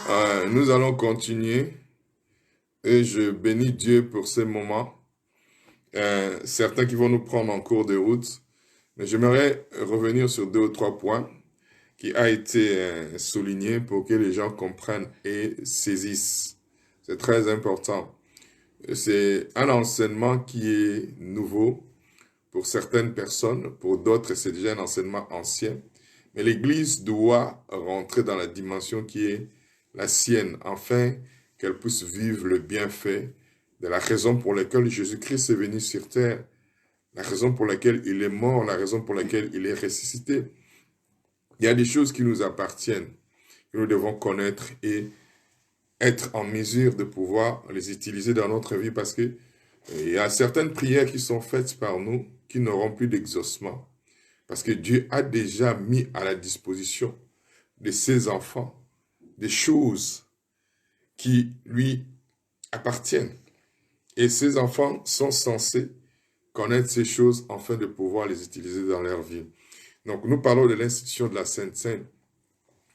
Nous allons continuer et je bénis Dieu pour ces moments. Certains qui vont nous prendre en cours de route, mais j'aimerais revenir sur deux ou trois points qui a été souligné pour que les gens comprennent et saisissent. C'est très important. C'est un enseignement qui est nouveau pour certaines personnes, pour d'autres c'est déjà un enseignement ancien, mais l'Église doit rentrer dans la dimension qui est la sienne, afin qu'elle puisse vivre le bienfait de la raison pour laquelle Jésus-Christ est venu sur terre, la raison pour laquelle il est mort, la raison pour laquelle il est ressuscité. Il y a des choses qui nous appartiennent, que nous devons connaître et être en mesure de pouvoir les utiliser dans notre vie parce que il y a certaines prières qui sont faites par nous qui n'auront plus d'exaucement. Parce que Dieu a déjà mis à la disposition de ses enfants des choses qui lui appartiennent. Et ces enfants sont censés connaître ces choses afin de pouvoir les utiliser dans leur vie. Donc nous parlons de l'institution de la Sainte Seine.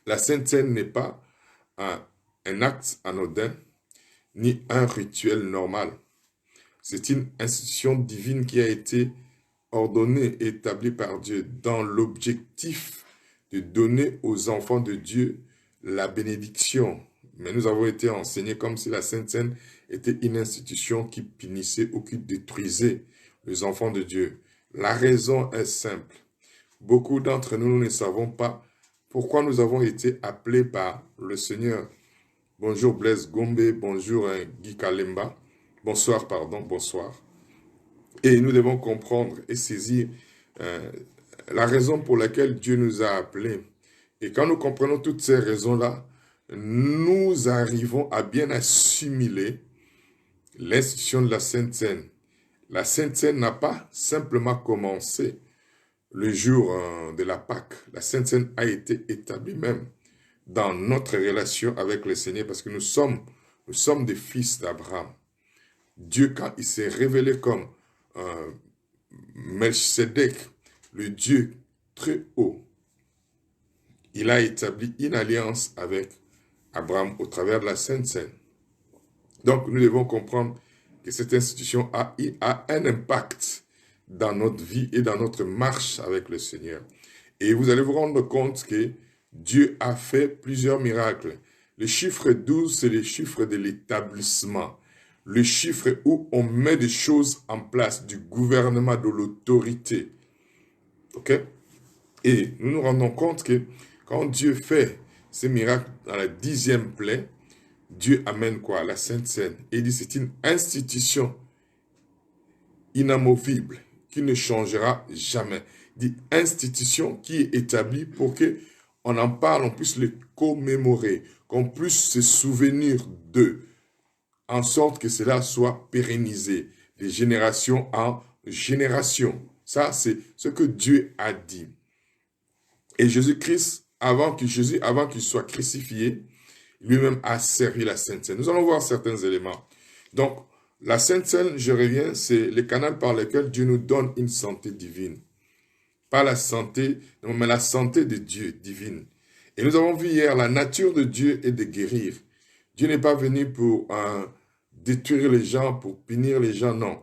La Sainte Seine n'est pas un acte anodin, ni un rituel normal. C'est une institution divine qui a été ordonnée et établie par Dieu dans l'objectif de donner aux enfants de Dieu la bénédiction. Mais nous avons été enseignés comme si la Sainte Seine était une institution qui punissait ou qui détruisait les enfants de Dieu. La raison est simple. Beaucoup d'entre nous, nous ne savons pas pourquoi nous avons été appelés par le Seigneur. Bonjour Blaise Gombe, bonjour Guy Kalemba. Bonsoir, pardon, bonsoir. Et nous devons comprendre et saisir la raison pour laquelle Dieu nous a appelés. Et quand nous comprenons toutes ces raisons-là, nous arrivons à bien assimiler l'institution de la Sainte Seine. La Sainte Seine n'a pas simplement commencé le jour de la Pâque. La Sainte Seine a été établie même dans notre relation avec le Seigneur parce que nous sommes des fils d'Abraham. Dieu, quand il s'est révélé comme Melchizedek, le Dieu très haut, il a établi une alliance avec Abraham au travers de la Sainte Seine. Donc nous devons comprendre que cette institution a un impact dans notre vie et dans notre marche avec le Seigneur. Et vous allez vous rendre compte que Dieu a fait plusieurs miracles. Le chiffre 12, c'est le chiffre de l'établissement. Le chiffre où on met des choses en place, du gouvernement, de l'autorité. Ok? Et nous nous rendons compte que quand Dieu fait ces miracles dans la 10e plaie, Dieu amène quoi? La Sainte Seine. Et il dit c'est une institution inamovible qui ne changera jamais. Il dit institution qui est établie pour que on en parle, on puisse le commémorer, qu'on puisse se souvenir d'eux, en sorte que cela soit pérennisé de génération en génération. Ça, c'est ce que Dieu a dit. Et Jésus-Christ, avant qu'il soit crucifié, lui-même a servi la Sainte Seine. Nous allons voir certains éléments. Donc, la Sainte Seine, je reviens, c'est le canal par lequel Dieu nous donne une santé divine. Pas la santé, non, mais la santé de Dieu divine. Et nous avons vu hier, la nature de Dieu est de guérir. Dieu n'est pas venu pour détruire les gens, pour punir les gens, non.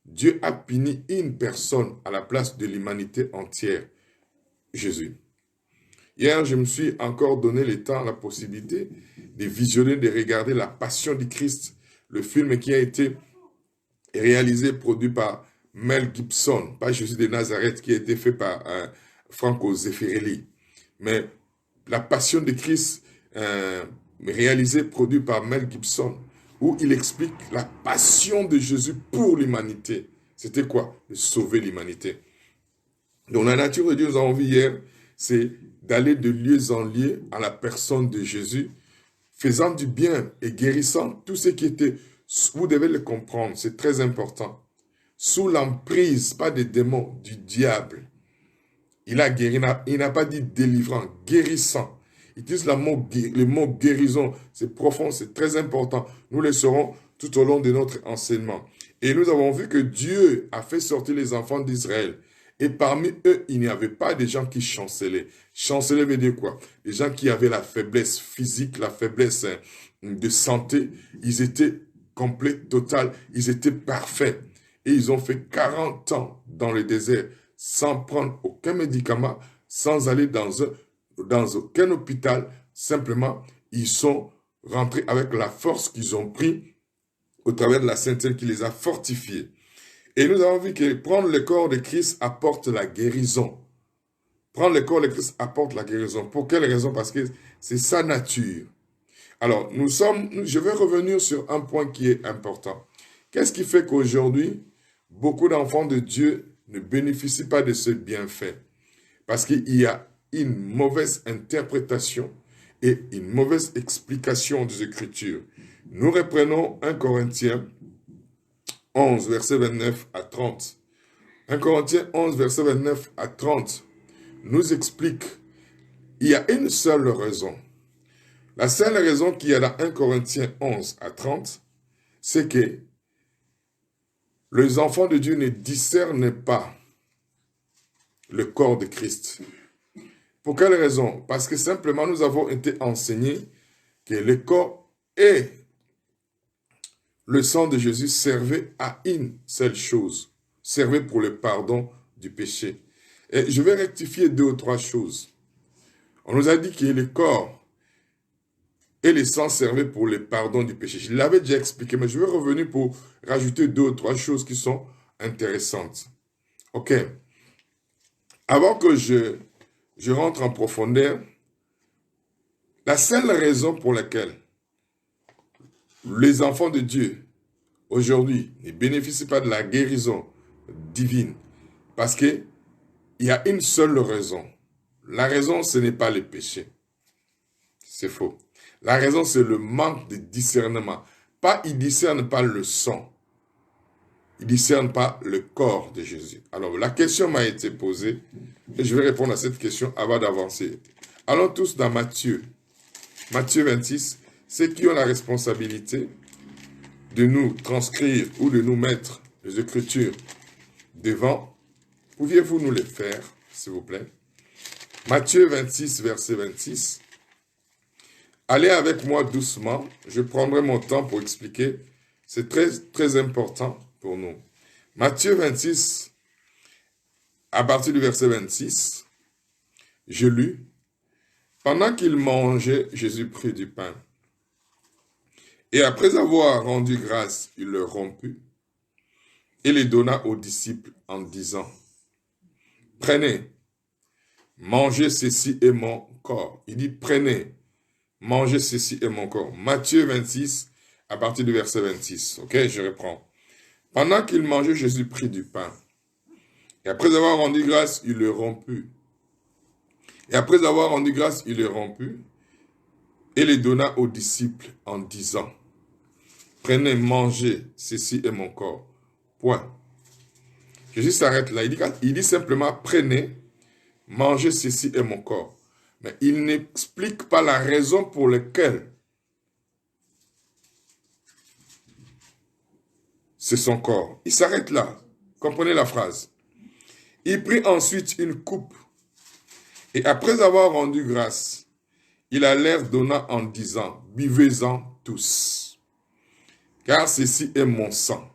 Dieu a puni une personne à la place de l'humanité entière, Jésus. Hier, je me suis encore donné le temps, la possibilité de visionner, de regarder La Passion du Christ, le film qui a été réalisé, produit par Mel Gibson, pas Jésus de Nazareth, qui a été fait par Franco Zeffirelli. Mais La Passion de Christ, réalisé, produit par Mel Gibson, où il explique la passion de Jésus pour l'humanité. C'était quoi? De sauver l'humanité. Donc la nature de Dieu, nous avons vu hier, c'est d'aller de lieu en lieu à la personne de Jésus, faisant du bien et guérissant tout ce qui était, vous devez le comprendre, c'est très important, sous l'emprise, pas des démons, du diable. Il a guéri, il n'a pas dit délivrant, guérissant. Il utilise le mot guérison, c'est profond, c'est très important. Nous le saurons tout au long de notre enseignement. Et nous avons vu que Dieu a fait sortir les enfants d'Israël. Et parmi eux, il n'y avait pas des gens qui chancelaient. Chanceler veut dire quoi? Des gens qui avaient la faiblesse physique, la faiblesse de santé. Ils étaient complets, total. Ils étaient parfaits. Et ils ont fait 40 ans dans le désert sans prendre aucun médicament, sans aller dans aucun hôpital. Simplement, ils sont rentrés avec la force qu'ils ont pris au travers de la Sainte Seine qui les a fortifiés. Et nous avons vu que prendre le corps de Christ apporte la guérison. Prendre le corps de Christ apporte la guérison. Pour quelle raison? Parce que c'est sa nature. Alors, je vais revenir sur un point qui est important. Qu'est-ce qui fait qu'aujourd'hui, beaucoup d'enfants de Dieu ne bénéficient pas de ce bienfait? Parce qu'il y a une mauvaise interprétation et une mauvaise explication des Écritures. Nous reprenons 1 Corinthiens 11, verset 29 à 30. 1 Corinthiens 11, verset 29 à 30 nous explique il y a une seule raison. La seule raison qu'il y a dans 1 Corinthiens 11 à 30, c'est que les enfants de Dieu ne discernent pas le corps de Christ. Pour quelle raison? Parce que simplement nous avons été enseignés que le corps et le sang de Jésus servait à une seule chose, servait pour le pardon du péché. Et je vais rectifier 2 ou 3 choses. On nous a dit que le corps et le sang servaient pour le pardon du péché. Je l'avais déjà expliqué, mais je vais revenir pour rajouter 2 ou 3 choses qui sont intéressantes. Ok. Avant que je rentre en profondeur, la seule raison pour laquelle les enfants de Dieu, aujourd'hui, ne bénéficient pas de la guérison divine, parce qu'il y a une seule raison. La raison, ce n'est pas le péché. C'est faux. La raison, c'est le manque de discernement. Ils ne discernent pas le sang. Ils ne discernent pas le corps de Jésus. Alors, la question m'a été posée, et je vais répondre à cette question avant d'avancer. Allons tous dans Matthieu. Matthieu 26, ceux qui ont la responsabilité de nous transcrire ou de nous mettre les Écritures devant, pouviez-vous nous les faire, s'il vous plaît? Matthieu 26, verset 26. Allez avec moi doucement, je prendrai mon temps pour expliquer. C'est très, très important pour nous. Matthieu 26, à partir du verset 26, je lus. Pendant qu'il mangeait, Jésus prit du pain. Et après avoir rendu grâce, il le romput et le donna aux disciples en disant, « Prenez, mangez ceci est mon corps. » Il dit, « Prenez, mangez ceci est mon corps. » Matthieu 26, à partir du verset 26. Ok, je reprends. Pendant qu'il mangeait, Jésus prit du pain. Et après avoir rendu grâce, il le romput. Et après avoir rendu grâce, il le romput et le donna aux disciples en disant, « Prenez, mangez, ceci est mon corps. » Point. Jésus s'arrête là. Il dit simplement, « Prenez, mangez, ceci est mon corps. » Mais il n'explique pas la raison pour laquelle c'est son corps. Il s'arrête là. Comprenez la phrase. Il prit ensuite une coupe. Et après avoir rendu grâce, il a l'air donnant en disant, « Buvez-en tous, car ceci est mon sang. »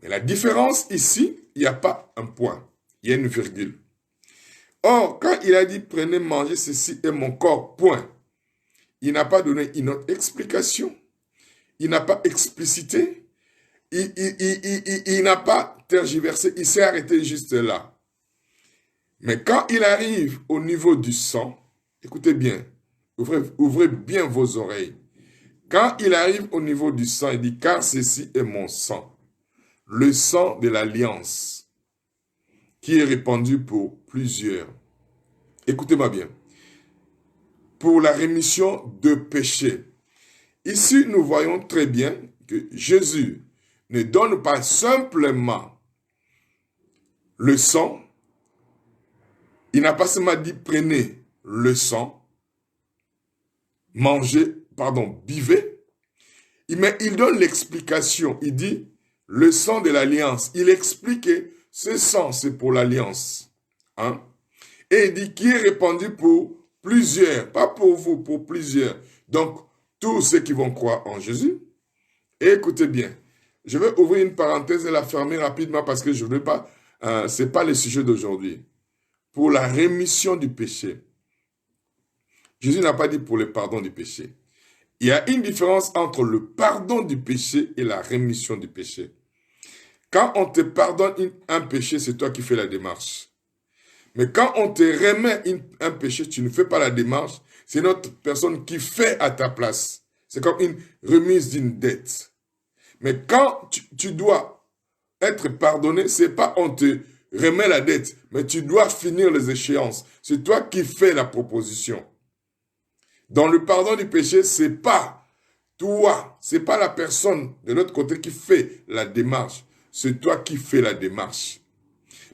Mais la différence ici, il n'y a pas un point, il y a une virgule. Or, quand il a dit, « Prenez, mangez, ceci est mon corps, point », il n'a pas donné une autre explication, il n'a pas explicité, il n'a pas tergiversé, il s'est arrêté juste là. Mais quand il arrive au niveau du sang, écoutez bien, ouvrez bien vos oreilles. Quand il arrive au niveau du sang, il dit, « Car ceci est mon sang, le sang de l'alliance, qui est répandu pour plusieurs. » Écoutez-moi bien. Pour la rémission de péchés. Ici, nous voyons très bien que Jésus ne donne pas simplement le sang. Il n'a pas seulement dit, prenez le sang, buvez. Mais il donne l'explication. Il dit, le sang de l'alliance. Il explique que ce sang, c'est pour l'alliance. Hein? Et il dit qui est répandu pour plusieurs, pas pour vous, pour plusieurs. Donc, tous ceux qui vont croire en Jésus. Et écoutez bien, je vais ouvrir une parenthèse et la fermer rapidement parce que je ne veux pas, ce n'est pas le sujet d'aujourd'hui. Pour la rémission du péché. Jésus n'a pas dit pour le pardon du péché. Il y a une différence entre le pardon du péché et la rémission du péché. Quand on te pardonne un péché, c'est toi qui fais la démarche. Mais quand on te remet un péché, tu ne fais pas la démarche, c'est notre personne qui fait à ta place. C'est comme une remise d'une dette. Mais quand tu dois être pardonné, c'est pas on te remet la dette, mais tu dois finir les échéances. C'est toi qui fais la proposition. Dans le pardon du péché, c'est pas toi, c'est pas la personne de l'autre côté qui fait la démarche. C'est toi qui fais la démarche.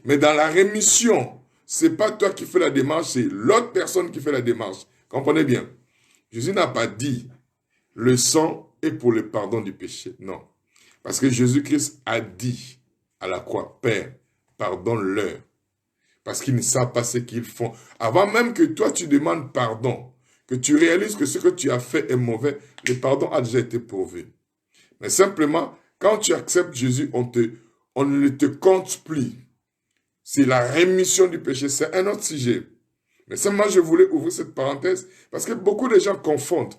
Mais dans la rémission, c'est pas toi qui fais la démarche, c'est l'autre personne qui fait la démarche. Comprenez bien. Jésus n'a pas dit le sang est pour le pardon du péché. Non. Parce que Jésus-Christ a dit à la croix, Père, pardonne-leur. Parce qu'ils ne savent pas ce qu'ils font. Avant même que toi tu demandes pardon, que tu réalises que ce que tu as fait est mauvais, le pardon a déjà été pourvu. Mais simplement, quand tu acceptes Jésus, on ne te compte plus. C'est la rémission du péché, c'est un autre sujet. Mais seulement je voulais ouvrir cette parenthèse parce que beaucoup de gens confondent.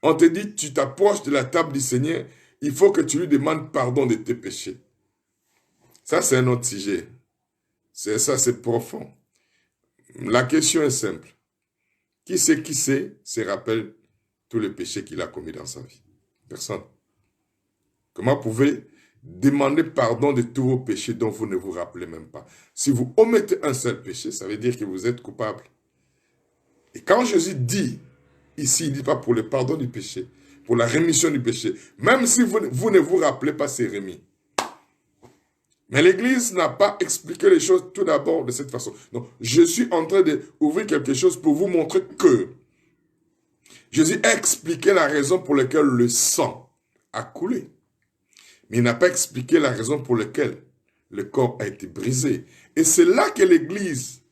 On te dit, tu t'approches de la table du Seigneur, il faut que tu lui demandes pardon de tes péchés. Ça, c'est un autre sujet. C'est profond. La question est simple. Qui se rappelle tous les péchés qu'il a commis dans sa vie? Personne. Comment pouvez-vous demander pardon de tous vos péchés dont vous ne vous rappelez même pas? Si vous omettez un seul péché, ça veut dire que vous êtes coupable. Et quand Jésus dit, ici, il ne dit pas pour le pardon du péché, pour la rémission du péché, même si vous ne vous rappelez pas, c'est remis. Mais l'Église n'a pas expliqué les choses tout d'abord de cette façon. Donc, je suis en train d'ouvrir quelque chose pour vous montrer que Jésus a expliqué la raison pour laquelle le sang a coulé. Mais il n'a pas expliqué la raison pour laquelle le corps a été brisé. Et c'est là que l'Église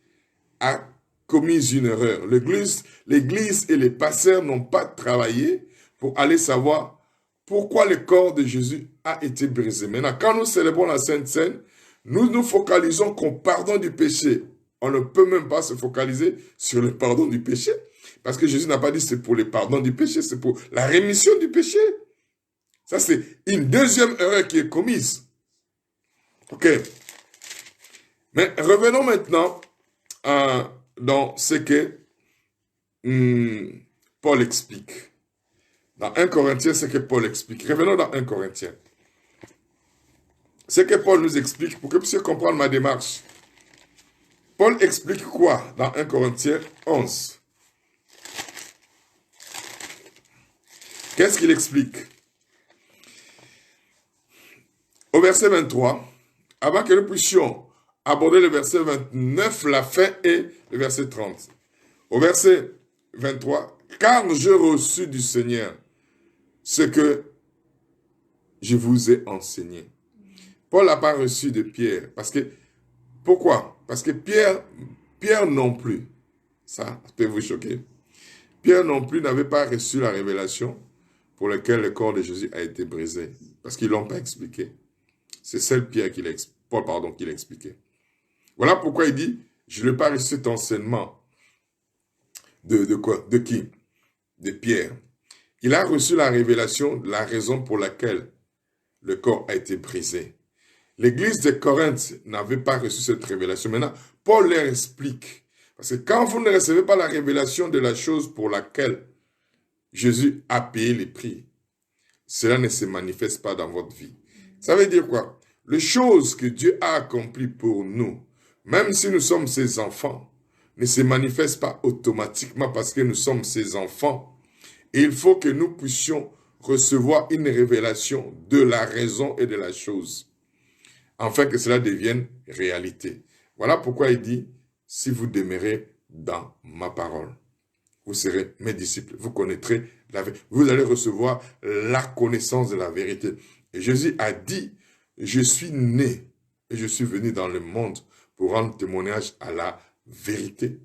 a commis une erreur. L'Église et les pasteurs n'ont pas travaillé pour aller savoir pourquoi le corps de Jésus a été brisé. Maintenant, quand nous célébrons la Sainte Seine, nous nous focalisons qu'on pardonne du péché. On ne peut même pas se focaliser sur le pardon du péché. Parce que Jésus n'a pas dit c'est pour le pardon du péché, c'est pour la rémission du péché. Ça, c'est une deuxième erreur qui est commise. Ok. Mais revenons maintenant dans ce que Paul explique. Dans 1 Corinthiens, c'est ce que Paul explique. Revenons dans 1 Corinthiens. Ce que Paul nous explique, pour que vous puissiez comprendre ma démarche. Paul explique quoi dans 1 Corinthiens 11? Qu'est-ce qu'il explique? Au verset 23, avant que nous puissions aborder le verset 29, la fin et le verset 30. Au verset 23, car j'ai reçu du Seigneur ce que je vous ai enseigné. Paul n'a pas reçu de Pierre. Pourquoi? Parce que Pierre non plus, ça peut vous choquer, Pierre non plus n'avait pas reçu la révélation pour laquelle le corps de Jésus a été brisé. Parce qu'ils ne l'ont pas expliqué. C'est seul Paul qui l'a expliqué. Voilà pourquoi il dit, je n'ai pas reçu cet enseignement. De quoi? De qui? De Pierre. Il a reçu la révélation de la raison pour laquelle le corps a été brisé. L'église de Corinthe n'avait pas reçu cette révélation. Maintenant, Paul leur explique. Parce que quand vous ne recevez pas la révélation de la chose pour laquelle Jésus a payé les prix, cela ne se manifeste pas dans votre vie. Ça veut dire quoi? Les choses que Dieu a accomplies pour nous, même si nous sommes ses enfants, ne se manifestent pas automatiquement parce que nous sommes ses enfants. Et il faut que nous puissions recevoir une révélation de la raison et de la chose, afin que cela devienne réalité. Voilà pourquoi il dit, si vous demeurez dans ma parole, vous serez mes disciples, vous connaîtrez la vérité, vous allez recevoir la connaissance de la vérité. Et Jésus a dit, je suis né et je suis venu dans le monde pour rendre témoignage à la vérité.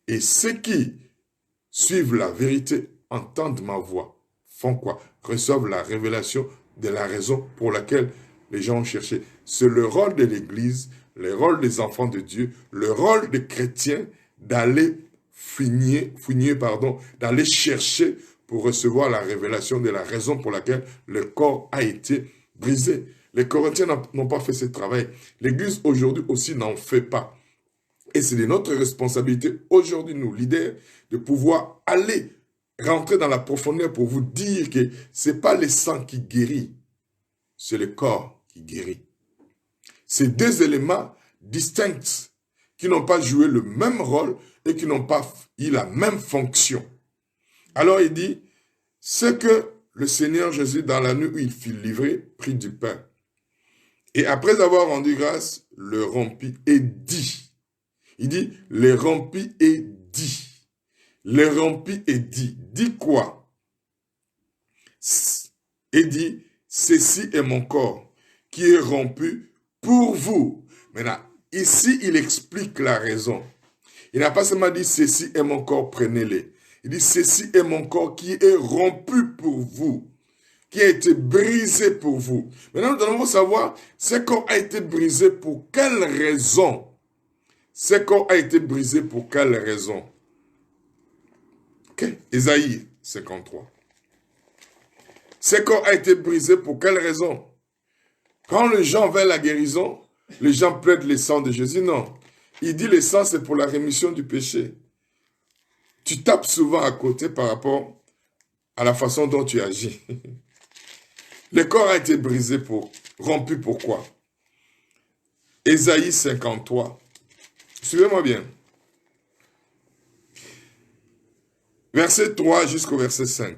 Et ceux qui suivent la vérité, entendent ma voix, font quoi? Reçoivent la révélation de la raison pour laquelle les gens ont cherché. C'est le rôle de l'Église, le rôle des enfants de Dieu, le rôle des chrétiens d'aller d'aller chercher pour recevoir la révélation de la raison pour laquelle le corps a été brisé. Les Corinthiens n'ont pas fait ce travail. L'Église aujourd'hui aussi n'en fait pas. Et c'est de notre responsabilité aujourd'hui, nous, leaders, de pouvoir aller rentrer dans la profondeur pour vous dire que ce n'est pas le sang qui guérit, c'est le corps qui guérit. C'est deux éléments distincts qui n'ont pas joué le même rôle et qui n'ont pas eu la même fonction. Alors il dit, c'est que le Seigneur Jésus, dans la nuit où il fut livré, prit du pain. Et après avoir rendu grâce, le rompit et dit. Il dit, le rompit et dit. Le rompit et dit. Dit quoi? Et dit, ceci est mon corps qui est rompu pour vous. Maintenant, ici, il explique la raison. Il n'a pas seulement dit, ceci est mon corps, prenez-les. Il dit, ceci est mon corps qui est rompu pour vous, qui a été brisé pour vous. Maintenant, nous devons savoir, ce corps a été brisé pour quelle raison? Ce corps a été brisé pour quelle raison? Ok, Ésaïe 53. Ce corps a été brisé pour quelle raison? Quand les gens veulent la guérison, les gens plaident le sang de Jésus. Non. Il dit le sang, c'est pour la rémission du péché. Tu tapes souvent à côté par rapport à la façon dont tu agis. Le corps a été brisé rompu pourquoi? Ésaïe 53. Suivez-moi bien. Verset 3 jusqu'au verset 5.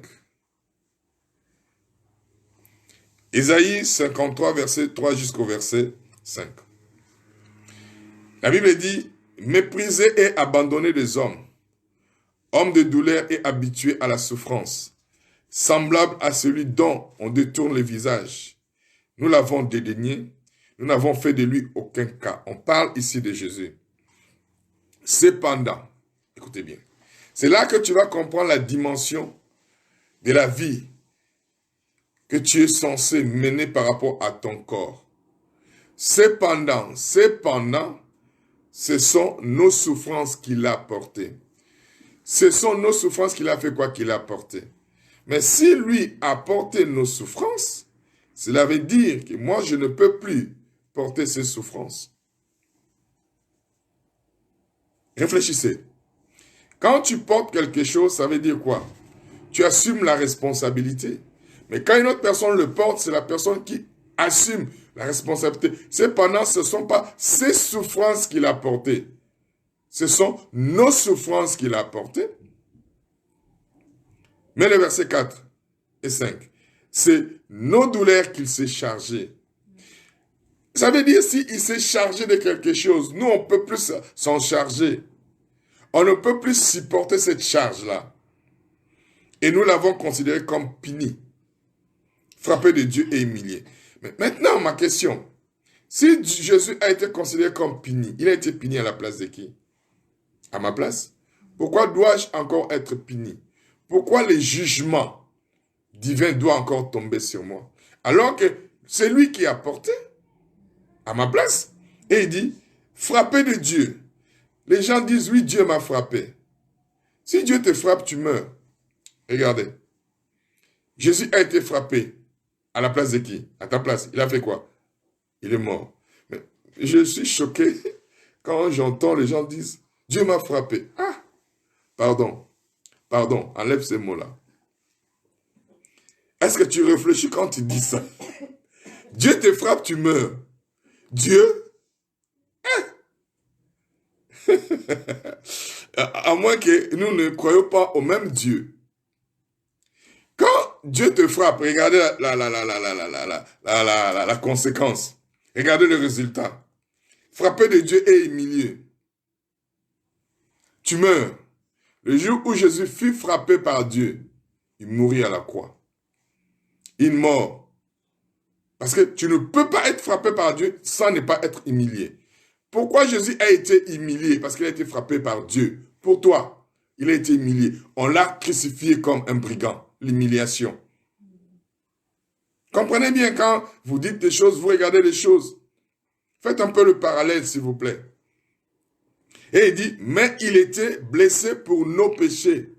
Ésaïe 53, verset 3 jusqu'au verset 5. La Bible dit, méprisé et abandonné des hommes, homme de douleur et habitué à la souffrance, semblable à celui dont on détourne le visage. Nous l'avons dédaigné, nous n'avons fait de lui aucun cas. On parle ici de Jésus. Cependant, écoutez bien, c'est là que tu vas comprendre la dimension de la vie que tu es censé mener par rapport à ton corps. Cependant, ce sont nos souffrances qu'il a portées. Ce sont nos souffrances qu'il a fait quoi? Qu'il a portées. Mais si lui a porté nos souffrances, cela veut dire que moi, je ne peux plus porter ces souffrances. Réfléchissez. Quand tu portes quelque chose, ça veut dire quoi? Tu assumes la responsabilité. Mais quand une autre personne le porte, c'est la personne qui assume la responsabilité. Cependant, ce ne sont pas ses souffrances qu'il a portées. Ce sont nos souffrances qu'il a portées. Mais les versets 4 et 5, c'est nos douleurs qu'il s'est chargé. Ça veut dire s'il s'est chargé de quelque chose, nous on ne peut plus s'en charger. On ne peut plus supporter cette charge-là. Et nous l'avons considéré comme puni, frappé de Dieu et humilié. Mais maintenant, ma question, si Jésus a été considéré comme puni, il a été puni à la place de qui? À ma place? Pourquoi dois-je encore être puni? Pourquoi le jugement divin doit encore tomber sur moi? Alors que c'est lui qui a porté à ma place. Et il dit, frappé de Dieu. Les gens disent, oui, Dieu m'a frappé. Si Dieu te frappe, tu meurs. Regardez. Jésus a été frappé à la place de qui? À ta place. Il a fait quoi? Il est mort. Mais je suis choqué quand j'entends les gens dire, Dieu m'a frappé. Ah, pardon, enlève ces mots-là. Est-ce que tu réfléchis quand tu dis ça? Dieu te frappe, tu meurs. Dieu? À moins que nous ne croyons pas au même Dieu. Quand Dieu te frappe, regardez la conséquence. Regardez le résultat. Frappé de Dieu et humilié. Tu meurs. Le jour où Jésus fut frappé par Dieu, il mourit à la croix. Il mort. Parce que tu ne peux pas être frappé par Dieu sans ne pas être humilié. Pourquoi Jésus a été humilié? Parce qu'il a été frappé par Dieu. Pour toi, il a été humilié. On l'a crucifié comme un brigand. L'humiliation. Comprenez bien, quand vous dites des choses, vous regardez les choses. Faites un peu le parallèle, s'il vous plaît. Et il dit, mais il était blessé pour nos péchés.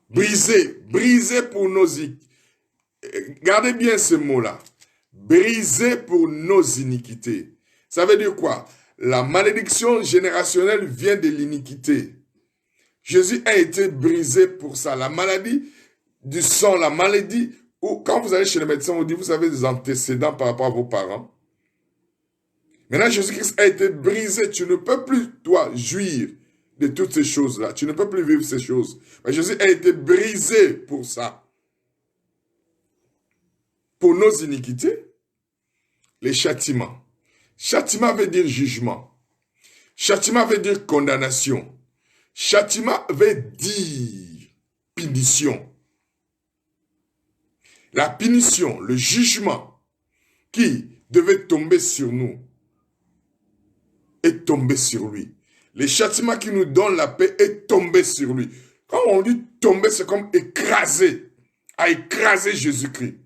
Brisé pour nos... Gardez bien ce mot-là. Brisé pour nos iniquités. Ça veut dire quoi? La malédiction générationnelle vient de l'iniquité. Jésus a été brisé pour ça. La maladie du sang, la maladie, ou quand vous allez chez le médecin, on dit, vous avez des antécédents par rapport à vos parents. Maintenant, Jésus-Christ a été brisé. Tu ne peux plus, toi, jouir de toutes ces choses-là. Tu ne peux plus vivre ces choses. Mais Jésus a été brisé pour ça. Pour nos iniquités, les châtiments. Châtiment veut dire jugement. Châtiment veut dire condamnation. Châtiment veut dire punition. La punition, le jugement qui devait tomber sur nous est tombé sur lui. Le châtiment qui nous donne la paix est tombé sur lui. Quand on dit tomber, c'est comme écraser. À écraser Jésus-Christ.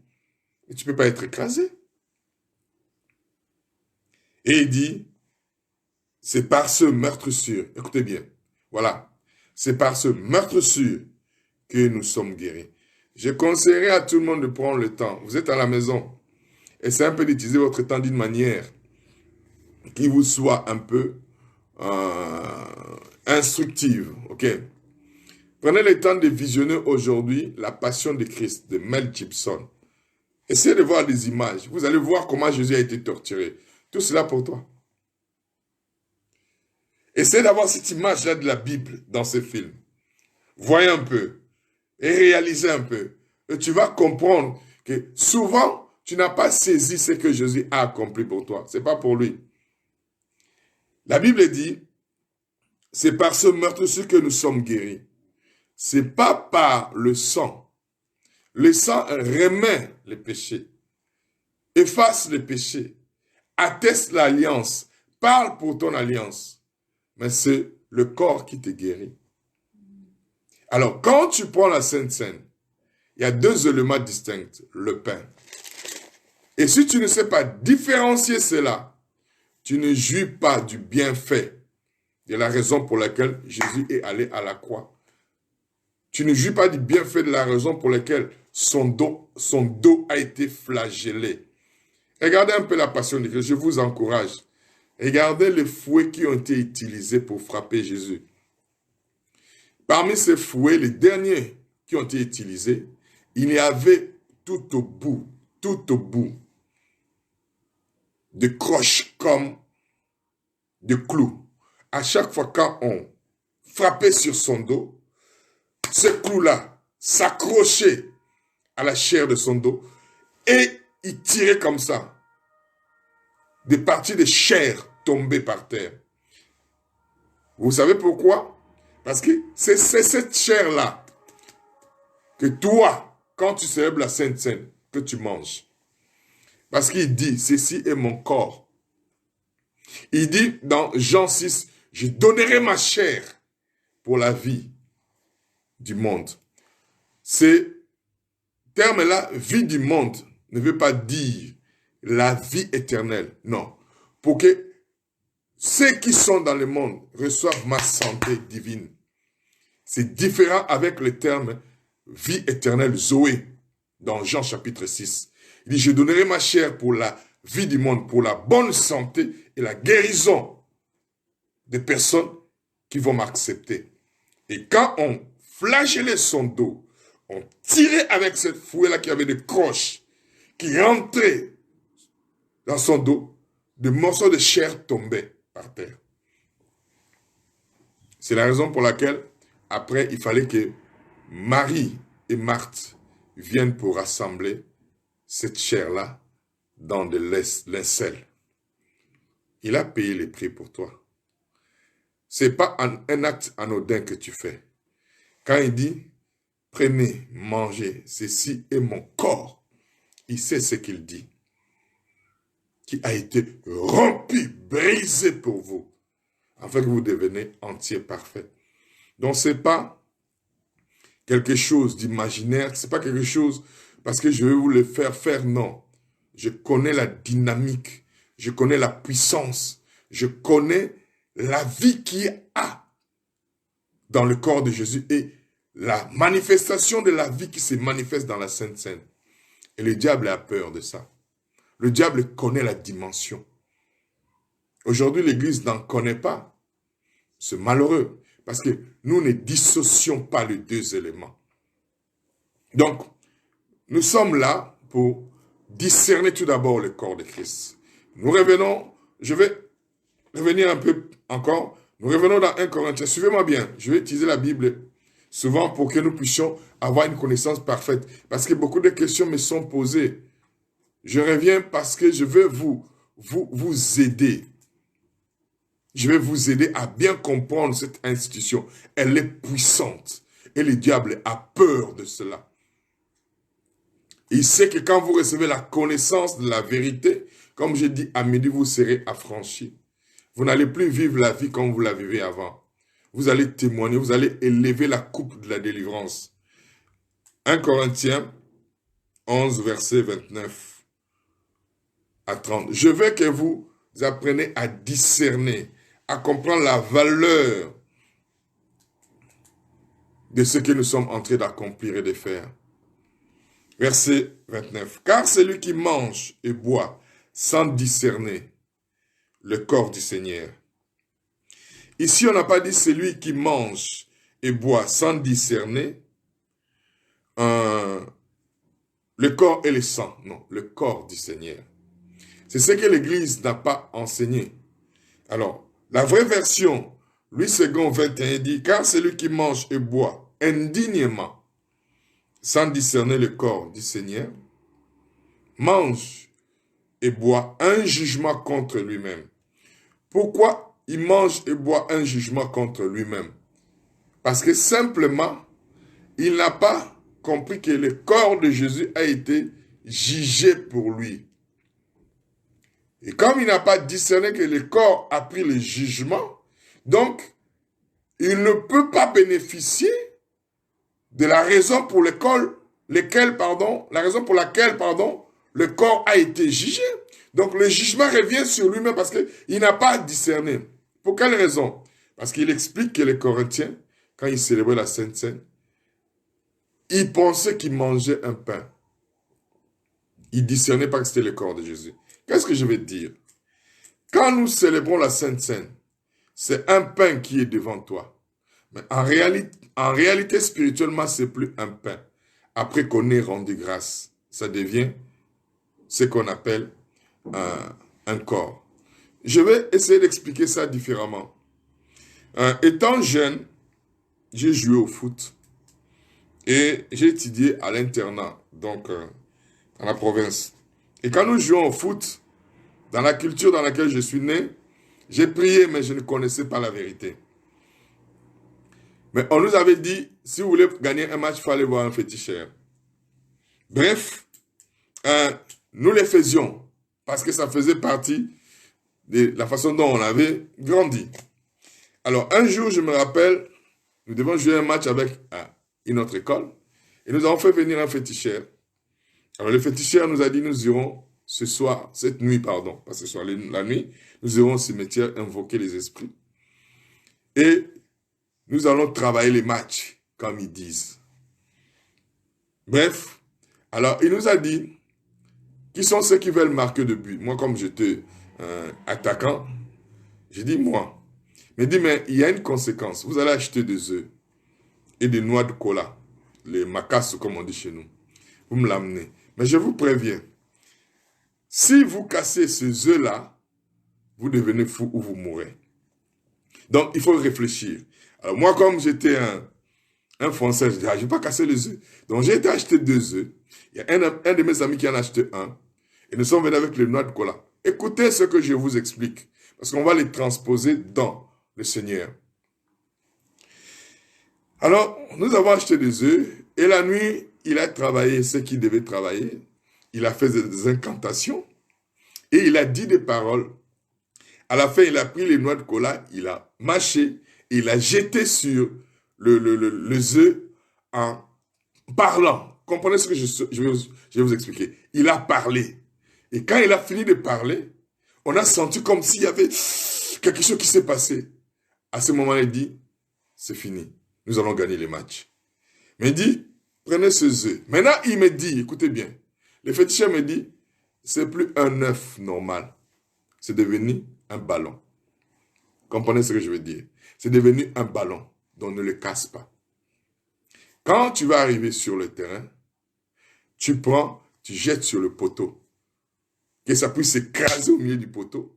Et tu ne peux pas être écrasé. Et il dit, c'est par ce meurtre sûr. Écoutez bien. Voilà. C'est par ce meurtre sûr que nous sommes guéris. Je conseillerais à tout le monde de prendre le temps. Vous êtes à la maison. Essayez un peu d'utiliser votre temps d'une manière qui vous soit un peu instructive. Ok? Prenez le temps de visionner aujourd'hui La Passion de Christ de Mel Gibson. Essayez de voir des images. Vous allez voir comment Jésus a été torturé. Tout cela pour toi. Essayez d'avoir cette image-là de la Bible dans ce film. Voyez un peu. Et réalisez un peu. Et tu vas comprendre que souvent, tu n'as pas saisi ce que Jésus a accompli pour toi. Ce n'est pas pour lui. La Bible dit, c'est par ce meurtre-ci que nous sommes guéris. Ce n'est pas par le sang. Le sang remet les péchés, efface les péchés, atteste l'alliance, parle pour ton alliance. Mais c'est le corps qui te guérit. Alors, quand tu prends la Sainte Seine, il y a deux éléments distincts, le pain. Et si tu ne sais pas différencier cela, tu ne jouis pas du bienfait de la raison pour laquelle Jésus est allé à la croix. Tu ne jouis pas du bienfait de la raison pour laquelle son dos a été flagellé. Regardez un peu la Passion de Christ, je vous encourage. Regardez les fouets qui ont été utilisés pour frapper Jésus. Parmi ces fouets, les derniers qui ont été utilisés, il y avait tout au bout, de croches comme de clous. À chaque fois quand on frappait sur son dos, ces clous-là s'accrochaient à la chair de son dos et il tirait comme ça. Des parties de chair tombaient par terre. Vous savez pourquoi? Parce que c'est cette chair-là que toi, quand tu célèbres la Sainte Seine, que tu manges. Parce qu'il dit, ceci est mon corps. Il dit dans Jean 6, je donnerai ma chair pour la vie du monde. Ce terme-là, vie du monde, ne veut pas dire la vie éternelle. Non. Pour que ceux qui sont dans le monde reçoivent ma santé divine. C'est différent avec le terme vie éternelle, Zoé, dans Jean chapitre 6. Il dit, je donnerai ma chair pour la vie du monde, pour la bonne santé et la guérison des personnes qui vont m'accepter. Et quand on flagellait son dos, on tirait avec cette fouet-là qui avait des croches, qui rentraient dans son dos, des morceaux de chair tombaient par terre. C'est la raison pour laquelle, après, il fallait que Marie et Marthe viennent pour rassembler cette chair-là dans de linceul. Il a payé les prix pour toi. Ce n'est pas un acte anodin que tu fais. Quand il dit, prenez, mangez, ceci est mon corps, il sait ce qu'il dit. qui a été rompu, brisé pour vous, afin que vous deveniez entier, parfait. Donc, ce n'est pas quelque chose d'imaginaire, ce n'est pas quelque chose parce que je vais vous le faire, non. Je connais la dynamique, je connais la puissance, je connais la vie qu'il y a dans le corps de Jésus et la manifestation de la vie qui se manifeste dans la Sainte Seine. Et le diable a peur de ça. Le diable connaît la dimension. Aujourd'hui, l'Église n'en connaît pas. C'est malheureux parce que nous ne dissocions pas les deux éléments. Donc, nous sommes là pour discerner tout d'abord le corps de Christ. Nous revenons, je vais revenir un peu encore, nous revenons dans 1 Corinthiens. Suivez-moi bien, je vais utiliser la Bible souvent pour que nous puissions avoir une connaissance parfaite. Parce que beaucoup de questions me sont posées. Je reviens parce que je veux vous aider. Je vais vous aider à bien comprendre cette institution. Elle est puissante. Et le diable a peur de cela. Il sait que quand vous recevez la connaissance de la vérité, comme j'ai dit à midi, vous serez affranchis. Vous n'allez plus vivre la vie comme vous la vivez avant. Vous allez témoigner, vous allez élever la coupe de la délivrance. 1 Corinthiens 11, verset 29 à 30. Je veux que vous appreniez à discerner, à comprendre la valeur de ce que nous sommes en train d'accomplir et de faire. Verset 29. Car celui qui mange et boit sans discerner le corps du Seigneur. Ici, on n'a pas dit celui qui mange et boit sans discerner le corps et le sang. Non, le corps du Seigneur. C'est ce que l'Église n'a pas enseigné. Alors, la vraie version, Louis II 21 dit, car celui qui mange et boit indignement, sans discerner le corps du Seigneur, mange et boit un jugement contre lui-même. Pourquoi il mange et boit un jugement contre lui-même? Parce que simplement, il n'a pas compris que le corps de Jésus a été jugé pour lui. Et comme il n'a pas discerné que le corps a pris le jugement, donc il ne peut pas bénéficier de la raison pour laquelle le corps a été jugé. Donc le jugement revient sur lui-même parce qu'il n'a pas discerné. Pour quelle raison? Parce qu'il explique que les Corinthiens, quand ils célébraient la Sainte Seine, ils pensaient qu'ils mangeaient un pain. Ils ne discernaient pas que c'était le corps de Jésus. Qu'est-ce que je vais te dire? Quand nous célébrons la Sainte Seine, c'est un pain qui est devant toi. Mais en réalité spirituellement, ce n'est plus un pain. Après qu'on ait rendu grâce, ça devient ce qu'on appelle un corps. Je vais essayer d'expliquer ça différemment. Étant jeune, j'ai joué au foot et j'ai étudié à l'internat, donc dans la province. Et quand nous jouons au foot, dans la culture dans laquelle je suis né, j'ai prié, mais je ne connaissais pas la vérité. Mais on nous avait dit, si vous voulez gagner un match, il faut aller voir un féticheur. Bref, nous les faisions, parce que ça faisait partie de la façon dont on avait grandi. Alors, un jour, je me rappelle, nous devons jouer un match avec une autre école, et nous avons fait venir un féticheur. Alors, le féticheur nous a dit, nous irons cette nuit, pas ce soir, la nuit, nous irons au cimetière invoquer les esprits. Et nous allons travailler les matchs, comme ils disent. Bref, alors il nous a dit, qui sont ceux qui veulent marquer de but? Moi, comme j'étais attaquant, j'ai dit moi. Mais dit, mais il y a une conséquence. Vous allez acheter des œufs et des noix de cola, les macasses, comme on dit chez nous. Vous me l'amenez. Mais je vous préviens, si vous cassez ces œufs-là, vous devenez fou ou vous mourrez. Donc, il faut réfléchir. Alors, moi, comme j'étais un Français, je dis, je ne vais pas casser les œufs. Donc, j'ai été acheter 2 œufs. Il y a un de mes amis qui en a acheté un. Et nous sommes venus avec les noix de cola. Écoutez ce que je vous explique. Parce qu'on va les transposer dans le Seigneur. Alors, nous avons acheté des œufs. Et la nuit, il a travaillé ce qu'il devait travailler. Il a fait des incantations. Et il a dit des paroles. À la fin, il a pris les noix de cola, il a mâché, et il a jeté sur les œufs en parlant. Comprenez ce que je vais vous expliquer. Il a parlé. Et quand il a fini de parler, on a senti comme s'il y avait quelque chose qui s'est passé. À ce moment-là, il dit, c'est fini. Nous allons gagner les matchs. Mais il dit, prenez ces œufs. Maintenant, il me dit, écoutez bien, le féticheur me dit, c'est plus un œuf normal. C'est devenu un ballon. Comprenez ce que je veux dire? C'est devenu un ballon, donc ne le casse pas. Quand tu vas arriver sur le terrain, tu prends, tu jettes sur le poteau. Que ça puisse s'écraser au milieu du poteau,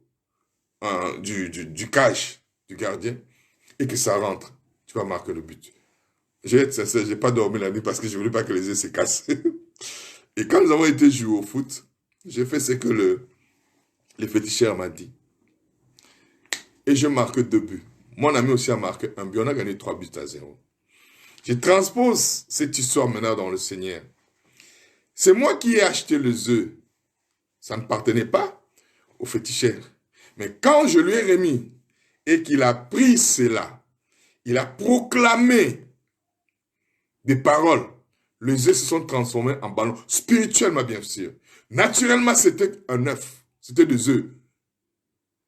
du cage du gardien, et que ça rentre. Tu vas marquer le but. Je vais être sincère, je n'ai pas dormi la nuit parce que je ne voulais pas que les œufs se cassent. Et quand nous avons été jouer au foot, j'ai fait ce que le féticheur m'a dit. Et je marque 2 buts. Mon ami aussi a marqué 1 but. On a gagné 3-0. Je transpose cette histoire maintenant dans le Seigneur. C'est moi qui ai acheté les œufs. Ça ne appartenait pas au féticheur. Mais quand je lui ai remis et qu'il a pris cela, il a proclamé des paroles. Les œufs se sont transformés en ballons. Spirituellement, bien sûr. Naturellement, c'était un œuf. C'était des œufs.